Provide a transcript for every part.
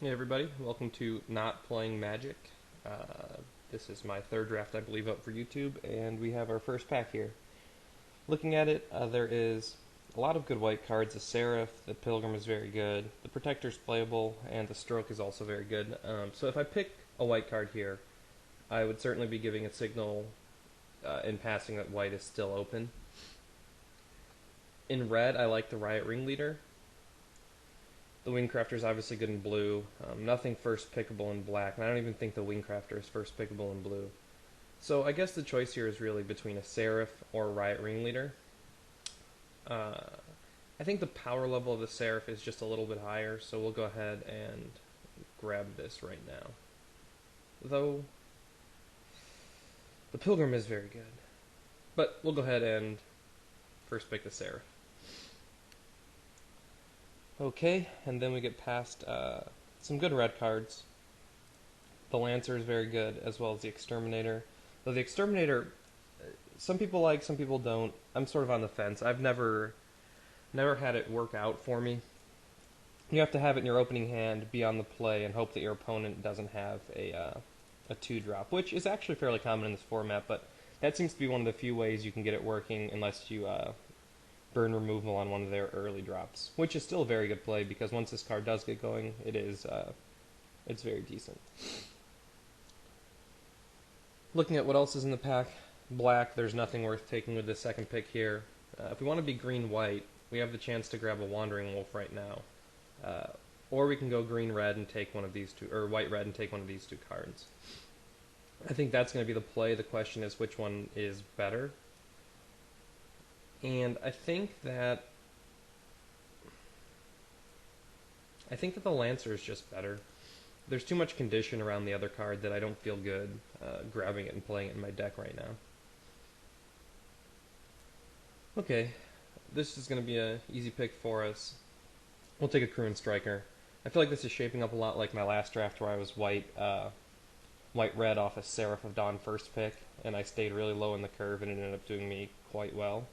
Hey everybody, welcome to Not Playing Magic. This is my third draft, I believe, up for YouTube, and we have our first pack here. Looking at it, there is a lot of good white cards. The Seraph, the Pilgrim is very good, the Protector's playable, and the Stroke is also very good. So if I pick a white card here, I would certainly be giving a signal in passing that white is still open. In red, I like the Riot Ringleader. The Wingcrafter is obviously good in blue. Nothing first pickable in black, and I don't even think the Wingcrafter is first pickable in blue. So I guess the choice here is really between a Seraph or a Riot Ringleader. I think the power level of the Seraph is just a little bit higher, so we'll go ahead and grab this right now. Though, the Pilgrim is very good. But we'll go ahead and first pick the Seraph. Okay, and then we get past some good red cards. The Lancer is very good, as well as the Exterminator. Though the Exterminator, some people like, some people don't. I'm sort of on the fence. I've never had it work out for me. You have to have it in your opening hand, be on the play, and hope that your opponent doesn't have a 2-drop, which is actually fairly common in this format, but that seems to be one of the few ways you can get it working unless you burn removal on one of their early drops, which is still a very good play because once this card does get going, it's very decent. Looking at what else is in the pack, black, there's nothing worth taking with this second pick here. If we want to be green-white, we have the chance to grab a Wandering Wolf right now. Or we can go green-red and take one of these two, or white-red and take one of these two cards. I think that's going to be the play. The question is which one is better. And I think that the Lancer is just better. There's too much condition around the other card that I don't feel good grabbing it and playing it in my deck right now. Okay, this is going to be an easy pick for us. We'll take a Crewin Striker. I feel like this is shaping up a lot like my last draft where I was white-red off a Seraph of Dawn first pick, and I stayed really low in the curve and it ended up doing me quite well.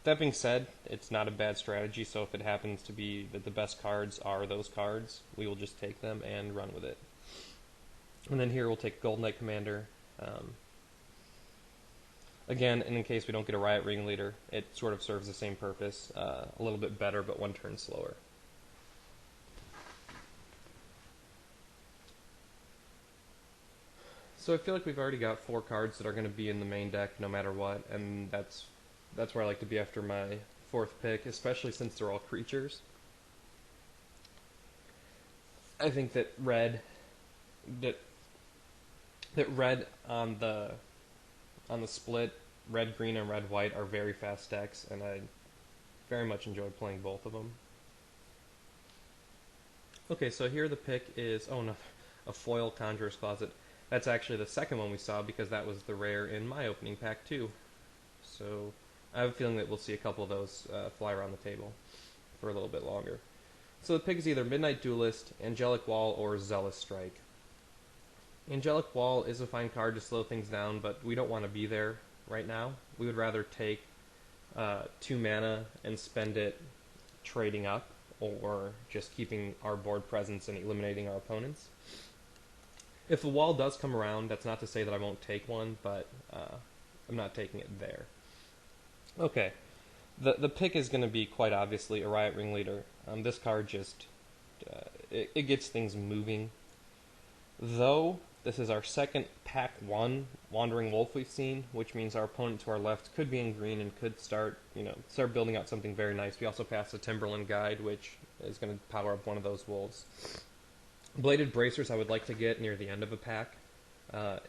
That being said, it's not a bad strategy, so if it happens to be that the best cards are those cards, we will just take them and run with it. And then here we'll take Gold Knight Commander. Again, and in case we don't get a Riot Ringleader, it sort of serves the same purpose, a little bit better, but one turn slower. So I feel like we've already got 4 cards that are going to be in the main deck no matter what, and that's where I like to be after my 4th pick, especially since they're all creatures. I think that red on the split, red green and red white are very fast decks, and I very much enjoy playing both of them. Okay, so here the pick is a foil Conjurer's Closet. That's actually the second one we saw because that was the rare in my opening pack too. So I have a feeling that we'll see a couple of those fly around the table for a little bit longer. So the pick is either Midnight Duelist, Angelic Wall, or Zealous Strike. Angelic Wall is a fine card to slow things down, but we don't want to be there right now. We would rather take 2 mana and spend it trading up or just keeping our board presence and eliminating our opponents. If the wall does come around, that's not to say that I won't take one, but I'm not taking it there. Okay, the pick is going to be quite obviously a Riot Ringleader. This card just, it gets things moving. Though, this is our second pack 1 Wandering Wolf we've seen, which means our opponent to our left could be in green and could start building out something very nice. We also passed the Timberland Guide, which is going to power up one of those wolves. Bladed Bracers I would like to get near the end of a pack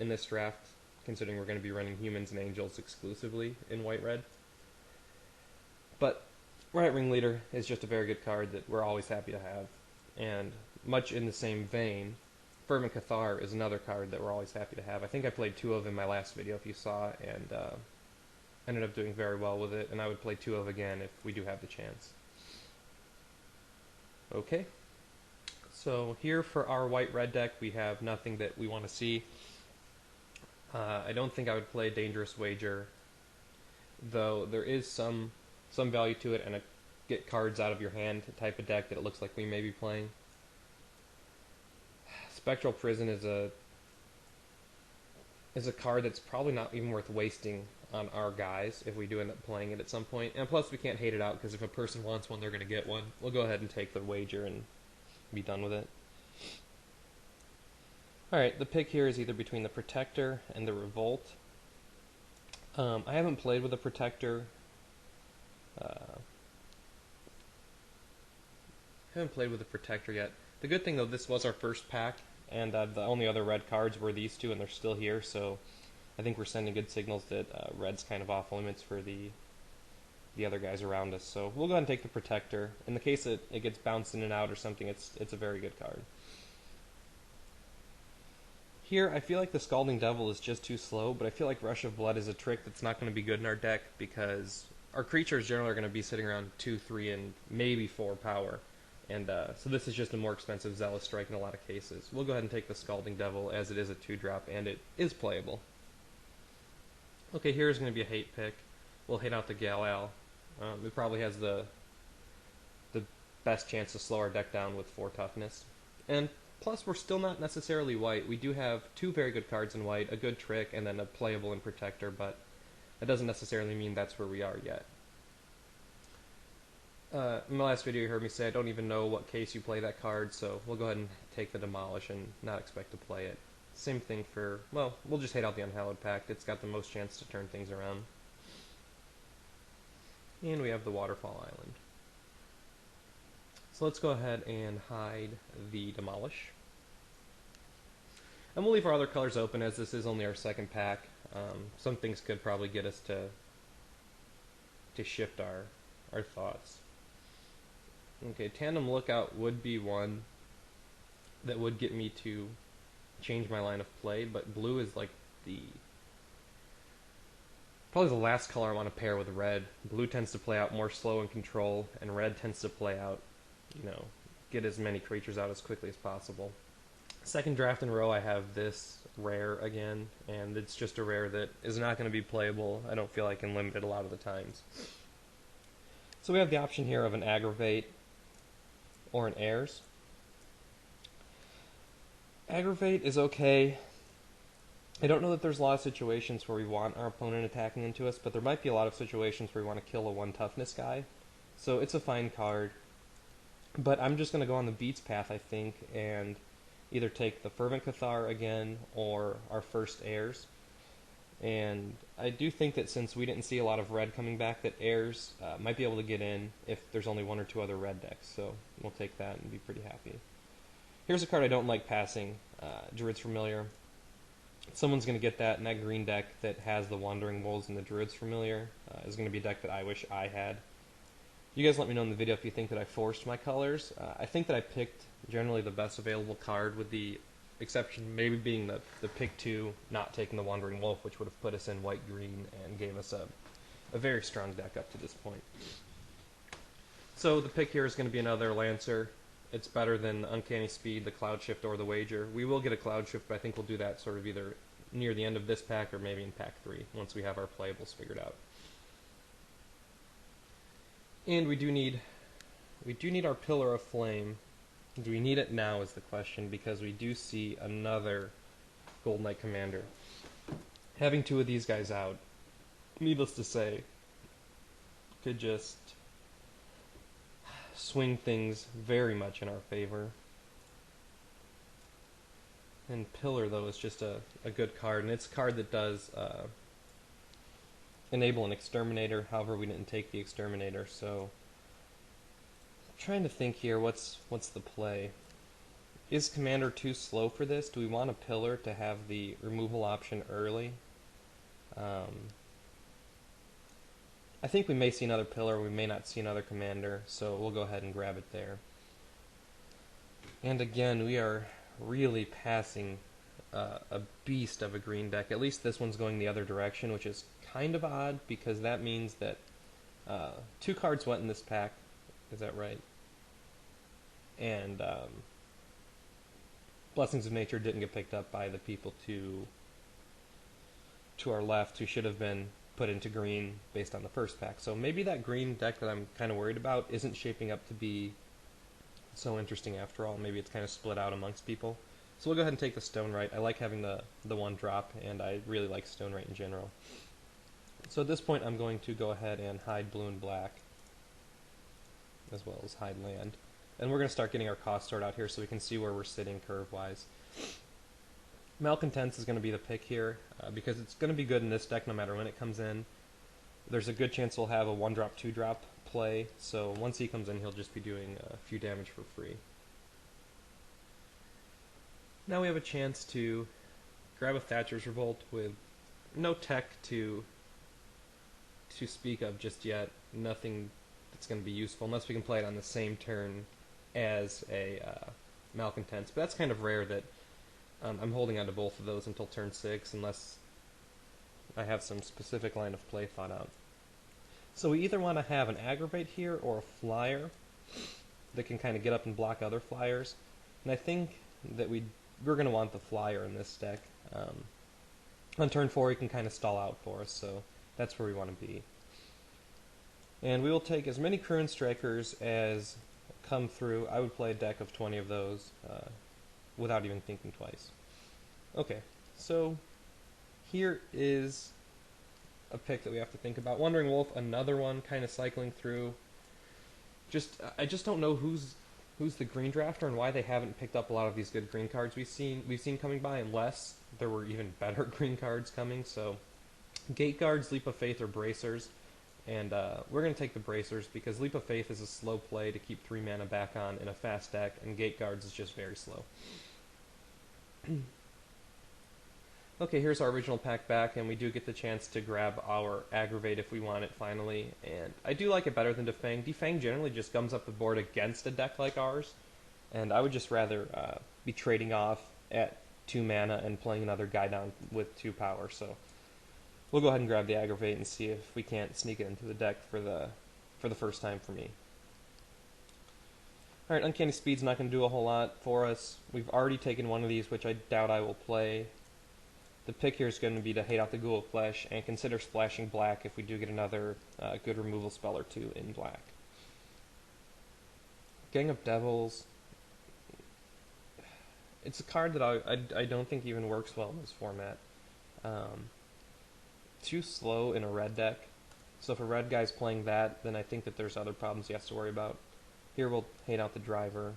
in this draft, considering we're going to be running humans and angels exclusively in white-red. But Riot Ringleader is just a very good card that we're always happy to have. And much in the same vein, Fervent Cathar is another card that we're always happy to have. I think I played 2 of in my last video if you saw, and ended up doing very well with it, and I would play 2 of again if we do have the chance. Okay. So here for our white-red deck, we have nothing that we want to see. I don't think I would play Dangerous Wager, though there is some value to it and a get cards out of your hand type of deck that it looks like we may be playing. Spectral Prison is a card that's probably not even worth wasting on our guys if we do end up playing it at some point. And plus, we can't hate it out because if a person wants one, they're going to get one. We'll go ahead and take the wager and be done with it. Alright, the pick here is either between the Protector and the Revolt. I haven't played with the Protector. Yet. The good thing though, this was our first pack, and the only other red cards were these two, and they're still here, so I think we're sending good signals that red's kind of off limits for the other guys around us. So we'll go ahead and take the Protector. In the case that it gets bounced in and out or something, it's a very good card. Here, I feel like the Scalding Devil is just too slow, but I feel like Rush of Blood is a trick that's not going to be good in our deck because our creatures generally are going to be sitting around 2, 3, and maybe 4 power. And so this is just a more expensive Zealous Strike in a lot of cases. We'll go ahead and take the Scalding Devil as it is a 2-drop, and it is playable. Okay, here's going to be a hate pick. We'll hate out the Gal-Al. It probably has the best chance to slow our deck down with 4 toughness. And plus, we're still not necessarily white. We do have 2 very good cards in white, a good trick, and then a playable in Protector, but that doesn't necessarily mean that's where we are yet. In my last video you heard me say I don't even know what case you play that card, so we'll go ahead and take the Demolish and not expect to play it. Same thing for, well, we'll just hate out the Unhallowed Pact. It's got the most chance to turn things around. And we have the Waterfall Island. So let's go ahead and hide the Demolish. And we'll leave our other colors open as this is only our second pack. Some things could probably get us to shift our thoughts. Okay, Tandem Lookout would be one that would get me to change my line of play, but blue is like probably the last color I want to pair with red. Blue tends to play out more slow and control, and red tends to play out, get as many creatures out as quickly as possible. Second draft in a row I have this rare again, and it's just a rare that is not going to be playable, I don't feel like, in limited a lot of the times. So we have the option here of an Aggravate or an Heirs. Aggravate is okay. I don't know that there's a lot of situations where we want our opponent attacking into us, but there might be a lot of situations where we want to kill a 1 toughness guy. So it's a fine card. But I'm just going to go on the Beats path, I think, and either take the Fervent Cathar again or our first Heirs. And I do think that since we didn't see a lot of red coming back, that Heirs might be able to get in if there's only 1 or 2 other red decks. So we'll take that and be pretty happy. Here's a card I don't like passing, Druid's Familiar. Someone's going to get that, and that green deck that has the Wandering Wolves and the Druid's Familiar is going to be a deck that I wish I had. You guys let me know in the video if you think that I forced my colors. I think that I picked generally the best available card, with the exception maybe being the pick 2, not taking the Wandering Wolf, which would have put us in white-green and gave us a very strong deck up to this point. So the pick here is going to be another Lancer. It's better than Uncanny Speed, the Cloud Shift, or the Wager. We will get a Cloud Shift, but I think we'll do that sort of either near the end of this pack or maybe in pack 3, once we have our playables figured out. And we do need our Pillar of Flame. Do we need it now is the question, because we do see another Gold Knight Commander. Having 2 of these guys out, needless to say, could just swing things very much in our favor. And Pillar, though, is just a good card, and it's a card that does enable an Exterminator. However, we didn't take the Exterminator, so I'm trying to think here, what's the play? Is Commander too slow for this? Do we want a Pillar to have the removal option early? I think we may see another Pillar, we may not see another Commander, so we'll go ahead and grab it there. And again, we are really passing a beast of a green deck. At least this one's going the other direction, which is kind of odd, because that means that 2 cards went in this pack. Is that right? And Blessings of Nature didn't get picked up by the people to our left, who should have been put into green based on the first pack. So maybe that green deck that I'm kind of worried about isn't shaping up to be so interesting after all. Maybe it's kind of split out amongst people. So we'll go ahead and take the Stone Right. I like having the one drop, and I really like Stone Right in general. So at this point, I'm going to go ahead and hide blue and black, as well as hide land. And we're going to start getting our cost sort out here so we can see where we're sitting curve-wise. Malcontents is going to be the pick here, because it's going to be good in this deck no matter when it comes in. There's a good chance we'll have a 1-drop, 2-drop play, so once he comes in, he'll just be doing a few damage for free. Now we have a chance to grab a Thatcher's Revolt with no tech to speak of just yet, nothing that's going to be useful, unless we can play it on the same turn as a Malcontents. But that's kind of rare that I'm holding on to both of those until turn 6, unless I have some specific line of play thought out. So we either want to have an Aggravate here or a Flyer that can kind of get up and block other Flyers. And I think that we're going to want the Flyer in this deck. On turn 4 he can kind of stall out for us, so that's where we want to be. And we will take as many Cruin Strikers as come through. I would play a deck of 20 of those without even thinking twice. Okay, so here is a pick that we have to think about. Wandering Wolf, another one kind of cycling through. I just don't know who's the green drafter and why they haven't picked up a lot of these good green cards we've seen coming by, unless there were even better green cards coming. So Gate Guards, Leap of Faith, or Bracers. And we're going to take the Bracers because Leap of Faith is a slow play to keep 3 mana back on in a fast deck, and Gate Guards is just very slow. Okay, here's our original pack back, and we do get the chance to grab our Aggravate if we want it finally. And I do like it better than Defang. Defang generally just gums up the board against a deck like ours, and I would just rather be trading off at 2 mana and playing another guy down with 2 power. So we'll go ahead and grab the Aggravate and see if we can't sneak it into the deck for the first time for me. Alright, Uncanny Speed's not going to do a whole lot for us. We've already taken one of these, which I doubt I will play. The pick here is going to be to Hate Out the Ghoul of Flesh and consider splashing black if we do get another good removal spell or 2 in black. Gang of Devils. It's a card that I don't think even works well in this format. Too slow in a red deck. So if a red guy's playing that, then I think that there's other problems he has to worry about. Here we'll Hate Out the Driver.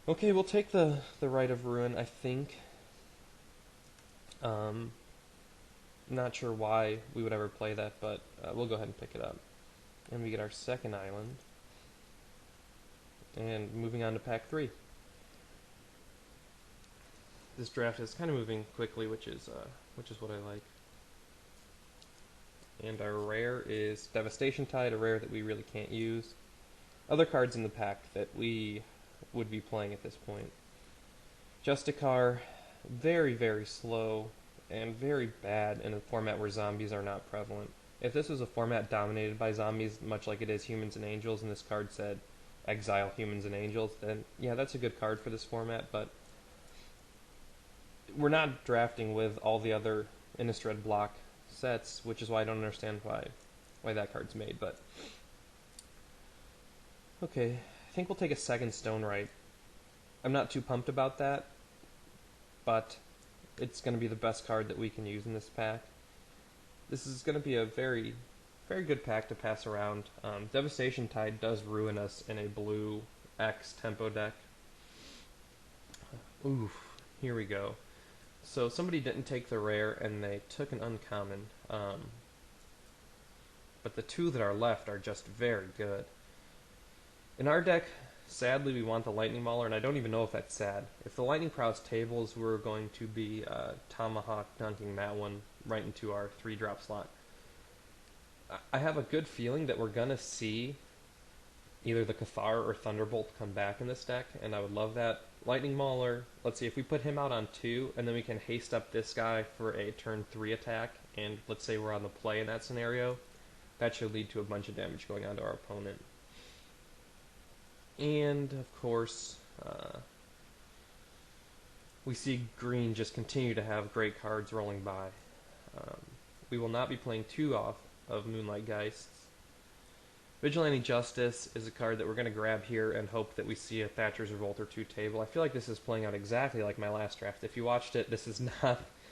Okay, we'll take the Rite of Ruin, I think. Not sure why we would ever play that, but we'll go ahead and pick it up. And we get our second island. And moving on to pack 3. This draft is kind of moving quickly, which is what I like. And our rare is Devastation Tide, a rare that we really can't use. Other cards in the pack that we would be playing at this point. Justicar, very, very slow and very bad in a format where zombies are not prevalent. If this was a format dominated by zombies, much like it is Humans and Angels, and this card said exile Humans and Angels, then yeah, that's a good card for this format, but we're not drafting with all the other Innistrad block sets, which is why I don't understand why that card's made, but okay, I think we'll take a second Stone Right. I'm not too pumped about that, but it's going to be the best card that we can use in this pack. This is going to be a very, very good pack to pass around. Devastation Tide does ruin us in a blue X tempo deck. Oof, here we go. So somebody didn't take the rare and they took an uncommon. But the 2 that are left are just very good. In our deck, sadly, we want the Lightning Mauler, and I don't even know if that's sad. If the Lightning Prowse tables, we're going to be Tomahawk dunking that one right into our 3-drop slot. I have a good feeling that we're going to see either the Cathar or Thunderbolt come back in this deck, and I would love that. Lightning Mauler, let's see, if we put him out on 2, and then we can haste up this guy for a turn 3 attack, and let's say we're on the play in that scenario, that should lead to a bunch of damage going on to our opponent. And, of course, we see green just continue to have great cards rolling by. We will not be playing 2 off of Moonlight Geists. Vigilante Justice is a card that we're going to grab here and hope that we see a Thatcher's Revolt or 2 table. I feel like this is playing out exactly like my last draft. If you watched it, this is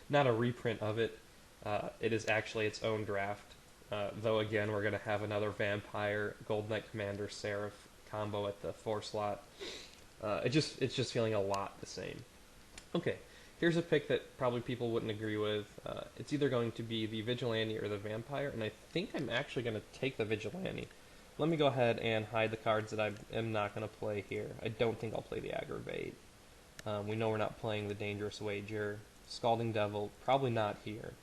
not a reprint of it. It is actually its own draft. Though again, we're going to have another Vampire, Gold Knight Commander, Seraph combo at the 4 slot. It's just feeling a lot the same. Okay, here's a pick that probably people wouldn't agree with. It's either going to be the Vigilante or the Vampire, and I think I'm actually going to take the Vigilante. Let me go ahead and hide the cards that I am not going to play here. I don't think I'll play the Aggravate. We know we're not playing the Dangerous Wager. Scalding Devil, probably not here.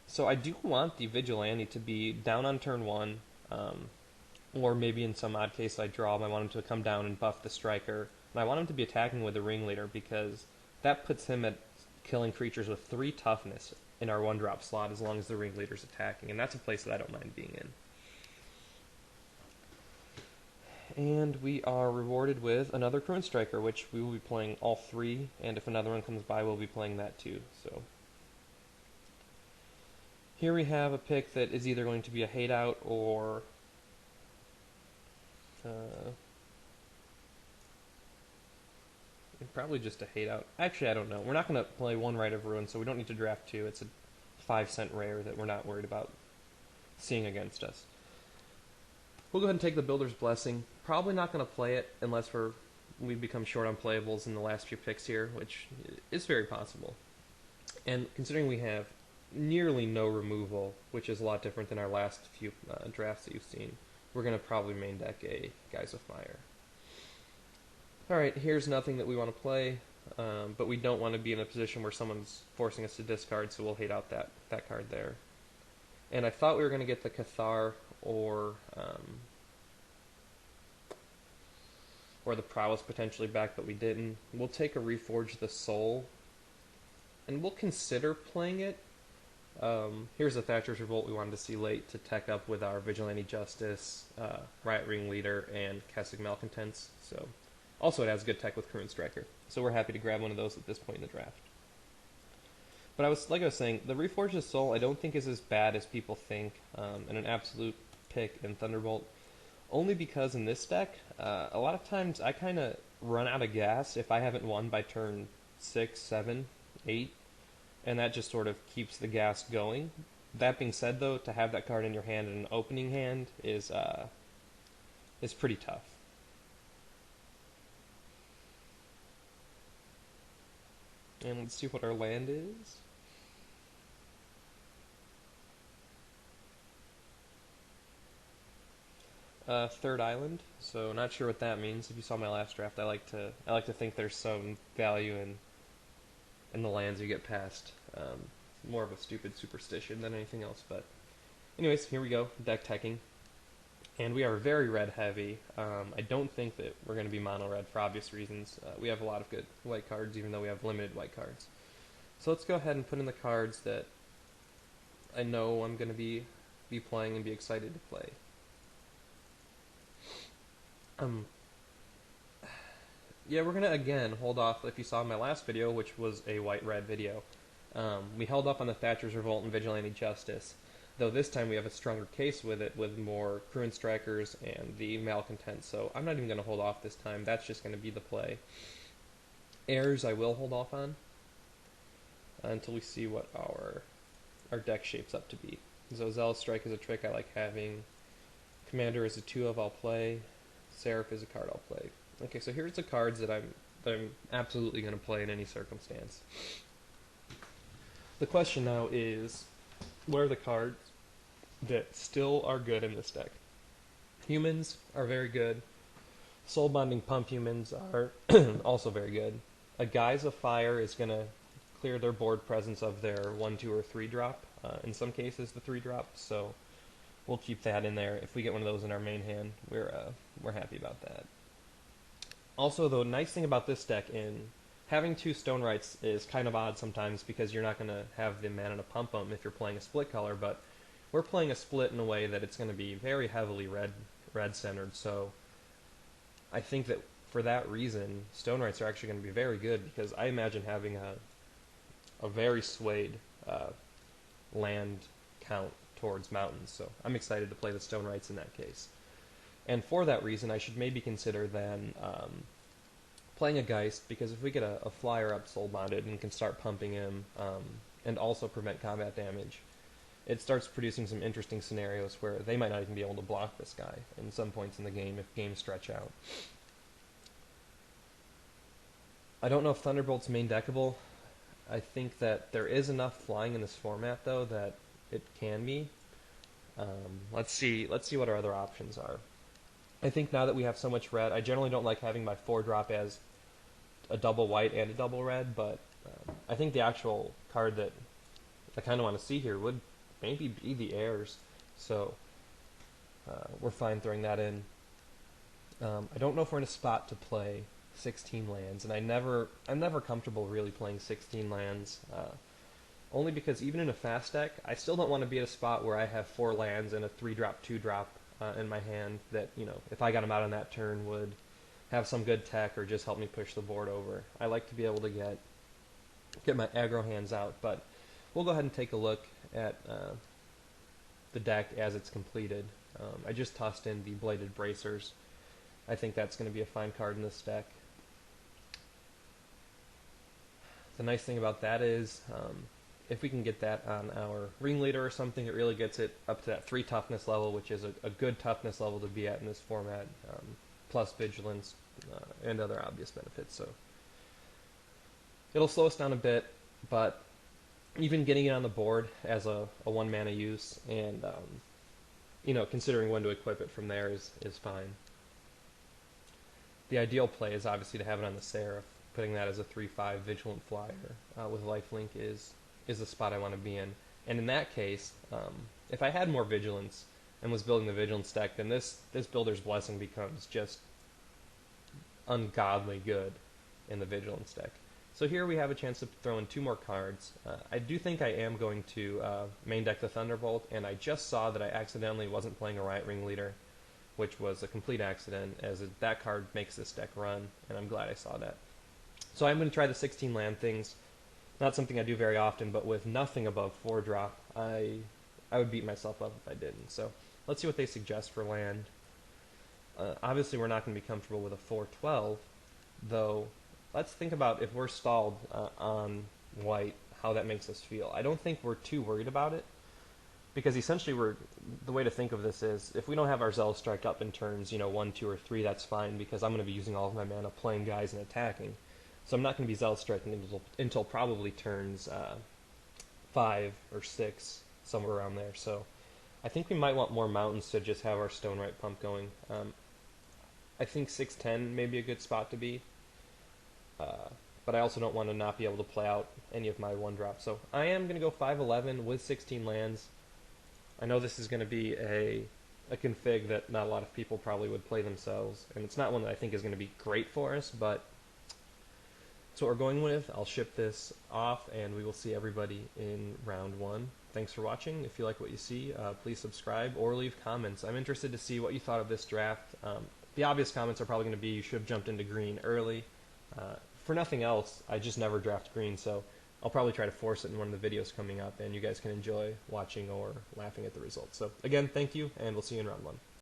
So I do want the Vigilante to be down on turn 1, or maybe in some odd case I draw him. I want him to come down and buff the Striker. And I want him to be attacking with the Ringleader because that puts him at killing creatures with 3 toughness in our 1-drop slot as long as the Ringleader's attacking. And that's a place that I don't mind being in. And we are rewarded with another Current Striker, which we will be playing all 3, and if another one comes by, we'll be playing that too. So here we have a pick that is either going to be a hate out or probably just a hate out. Actually, I don't know. We're not going to play 1 Rite of Ruin, so we don't need to draft 2. It's a 5-cent rare that we're not worried about seeing against us. We'll go ahead and take the Builder's Blessing. Probably not going to play it unless we become short on playables in the last few picks here, which is very possible. And considering we have nearly no removal, which is a lot different than our last few drafts that you've seen, we're going to probably main deck a Guise of Fire. Alright, here's nothing that we want to play, but we don't want to be in a position where someone's forcing us to discard, so we'll hate out that card there. And I thought we were going to get the Cathar or the Prowess potentially back, but we didn't. We'll take a Reforge the Soul, and we'll consider playing it. Here's the Thatcher's Revolt we wanted to see late to tech up with our Vigilante Justice, Riot Ringleader, and Kessig Malcontents. So, also it has good tech with Current Striker, so we're happy to grab one of those at this point in the draft. But like I was saying, the Reforge the Soul I don't think is as bad as people think, and an absolute pick in Thunderbolt. Only because in this deck, a lot of times I kind of run out of gas if I haven't won by turn 6, 7, 8, and that just sort of keeps the gas going. That being said, though, to have that card in your hand in an opening hand is pretty tough. And let's see what our land is. Third island, so not sure what that means. If you saw my last draft, I like to think there's some value in the lands you get past. More of a stupid superstition than anything else, but anyways, here we go, deck teching. And we are very red heavy. I don't think that we're going to be mono red for obvious reasons. We have a lot of good white cards, even though we have limited white cards. So let's go ahead and put in the cards that I know I'm going to be playing and be excited to play. Yeah, we're going to, again, hold off. If you saw my last video, which was a white-red video, we held off on the Thatcher's Revolt and Vigilante Justice, though this time we have a stronger case with it, with more Current Strikers and the Malcontents, so I'm not even going to hold off this time. That's just going to be the play. Heirs I will hold off on until we see what our deck shapes up to be. So Zealous Strike is a trick I like having. Commander is a 2-of I'll play. Seraph is a card I'll play. Okay, so here's the cards that I'm absolutely going to play in any circumstance. The question now is, what are the cards that still are good in this deck? Humans are very good. Soul Bonding Pump humans are also very good. A Guise of Fire is going to clear their board presence of their 1, 2, or 3 drop. In some cases, the 3 drop. So we'll keep that in there. If we get one of those in our main hand, we're happy about that. Also, the nice thing about this deck in having 2 Stone Rites is kind of odd sometimes because you're not going to have the mana to pump them if you're playing a split color, but we're playing a split in a way that it's going to be very heavily red centered. So I think that for that reason, Stone Rites are actually going to be very good because I imagine having a very swayed land count towards mountains. So I'm excited to play the Stone Rites in that case. And for that reason, I should maybe consider then playing a Geist, because if we get a flyer up soul bonded and can start pumping him and also prevent combat damage, it starts producing some interesting scenarios where they might not even be able to block this guy in some points in the game if games stretch out. I don't know if Thunderbolt's main deckable. I think that there is enough flying in this format, though, that it can be. Let's see what our other options are. I think now that we have so much red, I generally don't like having my 4-drop as a double white and a double red, but I think the actual card that I kind of want to see here would maybe be the Heirs, so we're fine throwing that in. I don't know if we're in a spot to play 16 lands, and I'm never comfortable really playing 16 lands, only because even in a fast deck, I still don't want to be at a spot where I have 4 lands and a 3-drop, 2-drop in my hand that, if I got them out on that turn, would have some good tech or just help me push the board over. I like to be able to get my aggro hands out, but we'll go ahead and take a look at the deck as it's completed. I just tossed in the Bladed Bracers. I think that's going to be a fine card in this deck. The nice thing about that is, if we can get that on our Ringleader or something, it really gets it up to that 3 toughness level, which is a good toughness level to be at in this format, plus vigilance and other obvious benefits. So it'll slow us down a bit, but even getting it on the board as a 1-mana use and considering when to equip it from there is fine. The ideal play is obviously to have it on the Seraph. Putting that as a 3/5 Vigilant Flyer with lifelink is the spot I want to be in. And in that case, if I had more Vigilance and was building the Vigilance deck, then this Builder's Blessing becomes just ungodly good in the Vigilance deck. So here we have a chance to throw in 2 more cards. I do think I am going to main deck the Thunderbolt, and I just saw that I accidentally wasn't playing a Riot Ringleader, which was a complete accident, as that card makes this deck run, and I'm glad I saw that. So I'm going to try the 16 land things. Not something I do very often, but with nothing above 4-drop, I would beat myself up if I didn't. So let's see what they suggest for land. Obviously, we're not going to be comfortable with a 4/12, though. Let's think about if we're stalled on white, how that makes us feel. I don't think we're too worried about it, because essentially the way to think of this is, if we don't have our Zealous Strike up in turns 1, 2, or 3, that's fine, because I'm going to be using all of my mana playing guys and attacking. So I'm not going to be Zealous Striking until probably turns 5 or 6, somewhere around there. So I think we might want more mountains to just have our Stonewright pump going. I think 6/10 may be a good spot to be, but I also don't want to not be able to play out any of my 1-drop. So I am going to go 5/11 with 16 lands. I know this is going to be a config that not a lot of people probably would play themselves, and it's not one that I think is going to be great for us, but that's what we're going with. I'll ship this off, and we will see everybody in round 1. Thanks for watching. If you like what you see, please subscribe or leave comments. I'm interested to see what you thought of this draft. The obvious comments are probably going to be you should have jumped into green early. For nothing else, I just never draft green, so I'll probably try to force it in one of the videos coming up, and you guys can enjoy watching or laughing at the results. So again, thank you, and we'll see you in round 1.